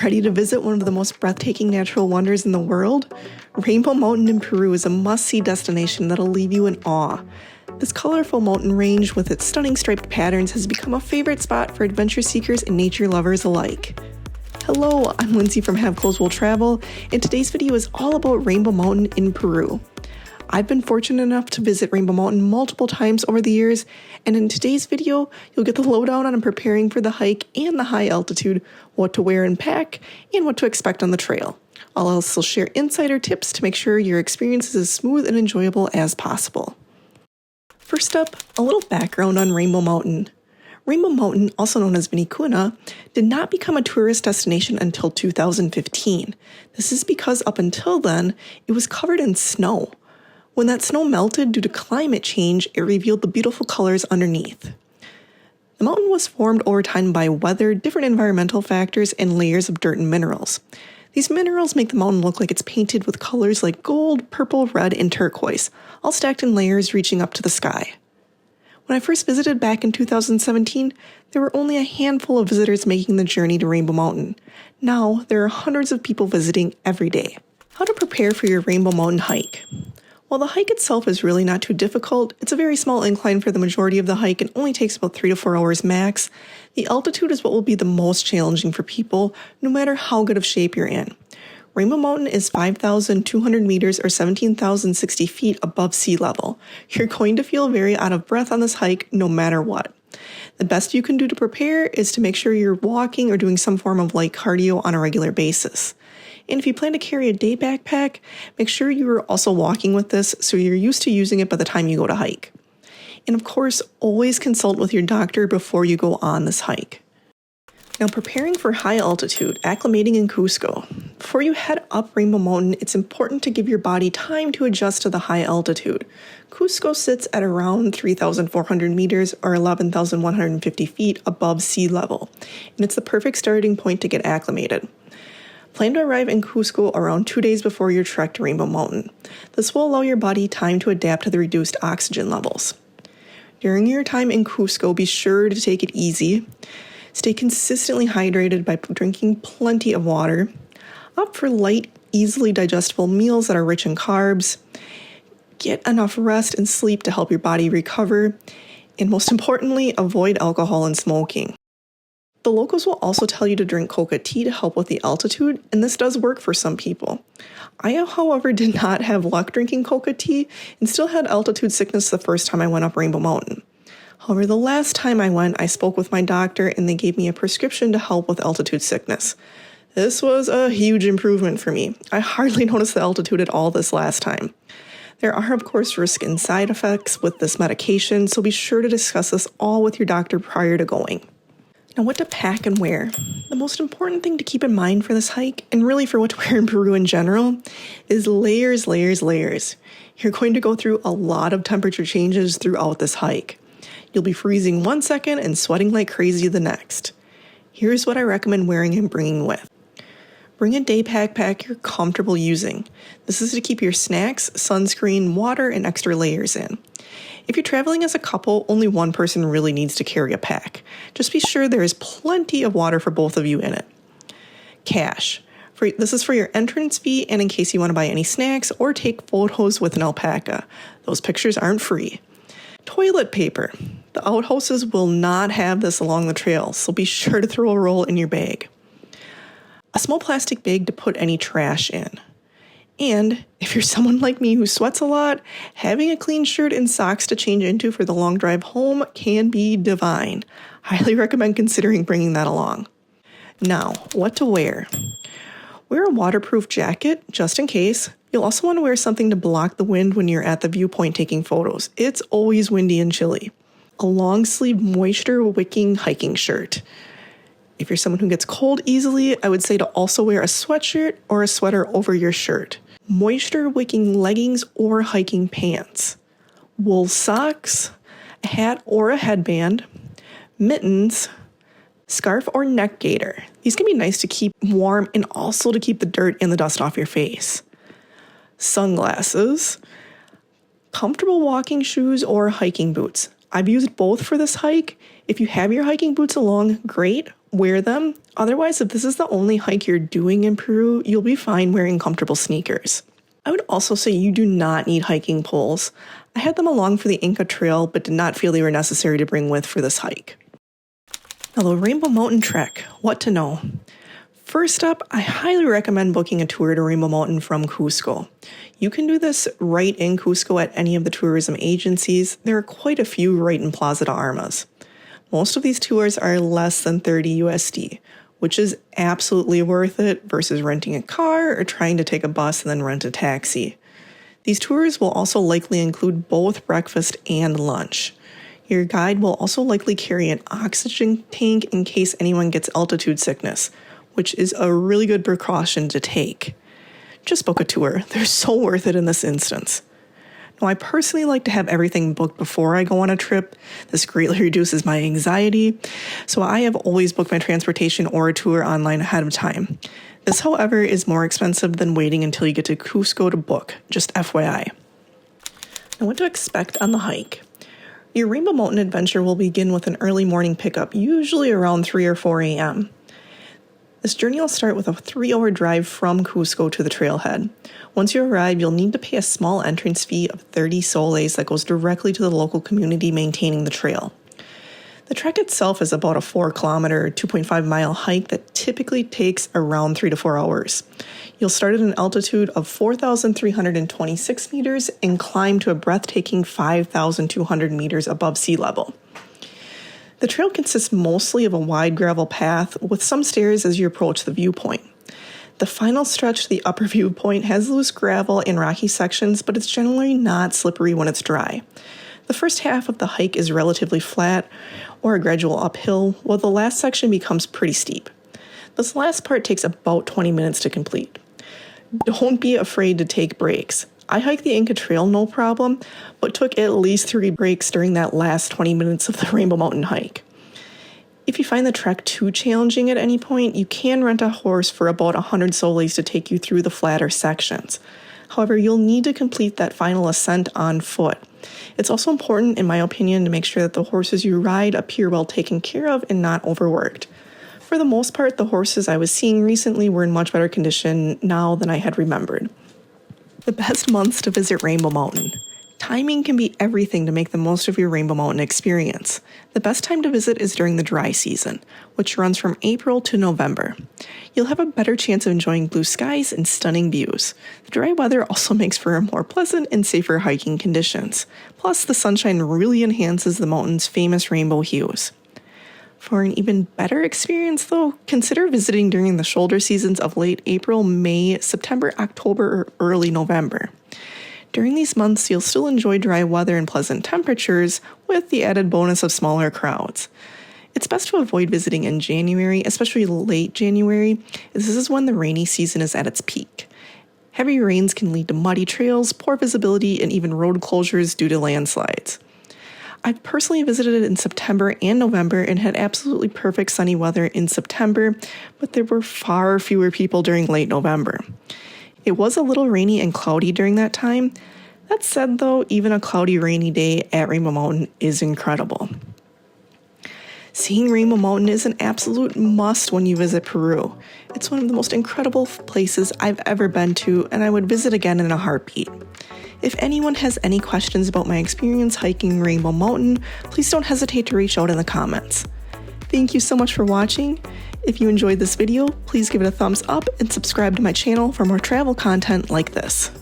Ready to visit one of the most breathtaking natural wonders in the world? Rainbow Mountain in Peru is a must-see destination that'll leave you in awe. This colorful mountain range with its stunning striped patterns has become a favorite spot for adventure seekers and nature lovers alike. Hello, I'm Lindsay from Have Clothes Will Travel, and today's video is all about Rainbow Mountain in Peru. I've been fortunate enough to visit Rainbow Mountain multiple times over the years, and in today's video, you'll get the lowdown on preparing for the hike and the high altitude, what to wear and pack, and what to expect on the trail. I'll also share insider tips to make sure your experience is as smooth and enjoyable as possible. First up, a little background on Rainbow Mountain. Rainbow Mountain, also known as Vinicuna, did not become a tourist destination until 2015. This is because up until then, it was covered in snow. When that snow melted due to climate change, it revealed the beautiful colors underneath. The mountain was formed over time by weather, different environmental factors, and layers of dirt and minerals. These minerals make the mountain look like it's painted with colors like gold, purple, red, and turquoise, all stacked in layers reaching up to the sky. When I first visited back in 2017, there were only a handful of visitors making the journey to Rainbow Mountain. Now, there are hundreds of people visiting every day. How to prepare for your Rainbow Mountain hike? While the hike itself is really not too difficult, it's a very small incline for the majority of the hike and only takes about 3 to 4 hours max. The altitude is what will be the most challenging for people, no matter how good of shape you're in. Rainbow Mountain is 5,200 meters or 17,060 feet above sea level. You're going to feel very out of breath on this hike no matter what. The best you can do to prepare is to make sure you're walking or doing some form of light cardio on a regular basis. And if you plan to carry a day backpack, make sure you are also walking with this so you're used to using it by the time you go to hike. And of course, always consult with your doctor before you go on this hike. Now, preparing for high altitude, acclimating in Cusco. Before you head up Rainbow Mountain, it's important to give your body time to adjust to the high altitude. Cusco sits at around 3,400 meters or 11,150 feet above sea level, and it's the perfect starting point to get acclimated. Plan to arrive in Cusco around 2 days before your trek to Rainbow Mountain. This will allow your body time to adapt to the reduced oxygen levels. During your time in Cusco, be sure to take it easy. Stay consistently hydrated by drinking plenty of water. Opt for light, easily digestible meals that are rich in carbs. Get enough rest and sleep to help your body recover. And most importantly, avoid alcohol and smoking. The locals will also tell you to drink coca tea to help with the altitude, and this does work for some people. I, however, did not have luck drinking coca tea and still had altitude sickness the first time I went up Rainbow Mountain. However, the last time I went, I spoke with my doctor and they gave me a prescription to help with altitude sickness. This was a huge improvement for me. I hardly noticed the altitude at all this last time. There are, of course, risk and side effects with this medication, so be sure to discuss this all with your doctor prior to going. Now, what to pack and wear? The most important thing to keep in mind for this hike, and really for what to wear in Peru in general, is layers, layers, layers. You're going to go through a lot of temperature changes throughout this hike. You'll be freezing one second and sweating like crazy the next. Here's what I recommend wearing and bringing with. Bring a day backpack you're comfortable using. This is to keep your snacks, sunscreen, water, and extra layers in. If you're traveling as a couple, only one person really needs to carry a pack. Just be sure there is plenty of water for both of you in it. Cash. This is for your entrance fee and in case you want to buy any snacks or take photos with an alpaca. Those pictures aren't free. Toilet paper. The outhouses will not have this along the trail, so be sure to throw a roll in your bag. A small plastic bag to put any trash in. And if you're someone like me who sweats a lot, having a clean shirt and socks to change into for the long drive home can be divine. Highly recommend considering bringing that along. Now, what to wear? Wear a waterproof jacket, just in case. You'll also want to wear something to block the wind when you're at the viewpoint taking photos. It's always windy and chilly. A long-sleeved moisture-wicking hiking shirt. If you're someone who gets cold easily, I would say to also wear a sweatshirt or a sweater over your shirt. Moisture-wicking leggings or hiking pants. Wool socks, a hat or a headband, mittens, scarf or neck gaiter. These can be nice to keep warm and also to keep the dirt and the dust off your face. Sunglasses, comfortable walking shoes or hiking boots. I've used both for this hike. If you have your hiking boots along, great. wear them. Otherwise, if this is the only hike you're doing in Peru, you'll be fine wearing comfortable sneakers. I would also say you do not need hiking poles. I had them along for the Inca Trail, but did not feel they were necessary to bring with for this hike. Now the Rainbow Mountain Trek, what to know? First up, I highly recommend booking a tour to Rainbow Mountain from Cusco. You can do this right in Cusco at any of the tourism agencies. There are quite a few right in Plaza de Armas. Most of these tours are less than 30 USD, which is absolutely worth it versus renting a car or trying to take a bus and then rent a taxi. These tours will also likely include both breakfast and lunch. Your guide will also likely carry an oxygen tank in case anyone gets altitude sickness, which is a really good precaution to take. Just book a tour. They're so worth it in this instance. Now, I personally like to have everything booked before I go on a trip. This greatly reduces my anxiety, so I have always booked my transportation or a tour online ahead of time. This, however, is more expensive than waiting until you get to Cusco to book, just FYI. Now, what to expect on the hike? Your Rainbow Mountain adventure will begin with an early morning pickup, usually around 3 or 4 a.m. This journey will start with a 3-hour drive from Cusco to the trailhead. Once you arrive, you'll need to pay a small entrance fee of 30 soles that goes directly to the local community maintaining the trail. The trek itself is about a 4-kilometer, 2.5-mile hike that typically takes around 3 to 4 hours. You'll start at an altitude of 4,326 meters and climb to a breathtaking 5,200 meters above sea level. The trail consists mostly of a wide gravel path with some stairs as you approach the viewpoint. The final stretch to the upper viewpoint has loose gravel and rocky sections, but it's generally not slippery when it's dry. The first half of the hike is relatively flat or a gradual uphill, while the last section becomes pretty steep. This last part takes about 20 minutes to complete. Don't be afraid to take breaks. I hiked the Inca Trail no problem, but took at least 3 breaks during that last 20 minutes of the Rainbow Mountain hike. If you find the trek too challenging at any point, you can rent a horse for about 100 soles to take you through the flatter sections. However, you'll need to complete that final ascent on foot. It's also important, in my opinion, to make sure that the horses you ride appear well taken care of and not overworked. For the most part, the horses I was seeing recently were in much better condition now than I had remembered. The best months to visit Rainbow Mountain. Timing can be everything to make the most of your Rainbow Mountain experience. The best time to visit is during the dry season, which runs from April to November. You'll have a better chance of enjoying blue skies and stunning views. The dry weather also makes for more pleasant and safer hiking conditions. Plus, the sunshine really enhances the mountain's famous rainbow hues. For an even better experience, though, consider visiting during the shoulder seasons of late April, May, September, October, or early November. During these months, you'll still enjoy dry weather and pleasant temperatures, with the added bonus of smaller crowds. It's best to avoid visiting in January, especially late January, as this is when the rainy season is at its peak. Heavy rains can lead to muddy trails, poor visibility, and even road closures due to landslides. I've personally visited it in September and November and had absolutely perfect sunny weather in September, but there were far fewer people during late November. It was a little rainy and cloudy during that time. That said, though, even a cloudy, rainy day at Rainbow Mountain is incredible. Seeing Rainbow Mountain is an absolute must when you visit Peru. It's one of the most incredible places I've ever been to, and I would visit again in a heartbeat. If anyone has any questions about my experience hiking Rainbow Mountain, please don't hesitate to reach out in the comments. Thank you so much for watching. If you enjoyed this video, please give it a thumbs up and subscribe to my channel for more travel content like this.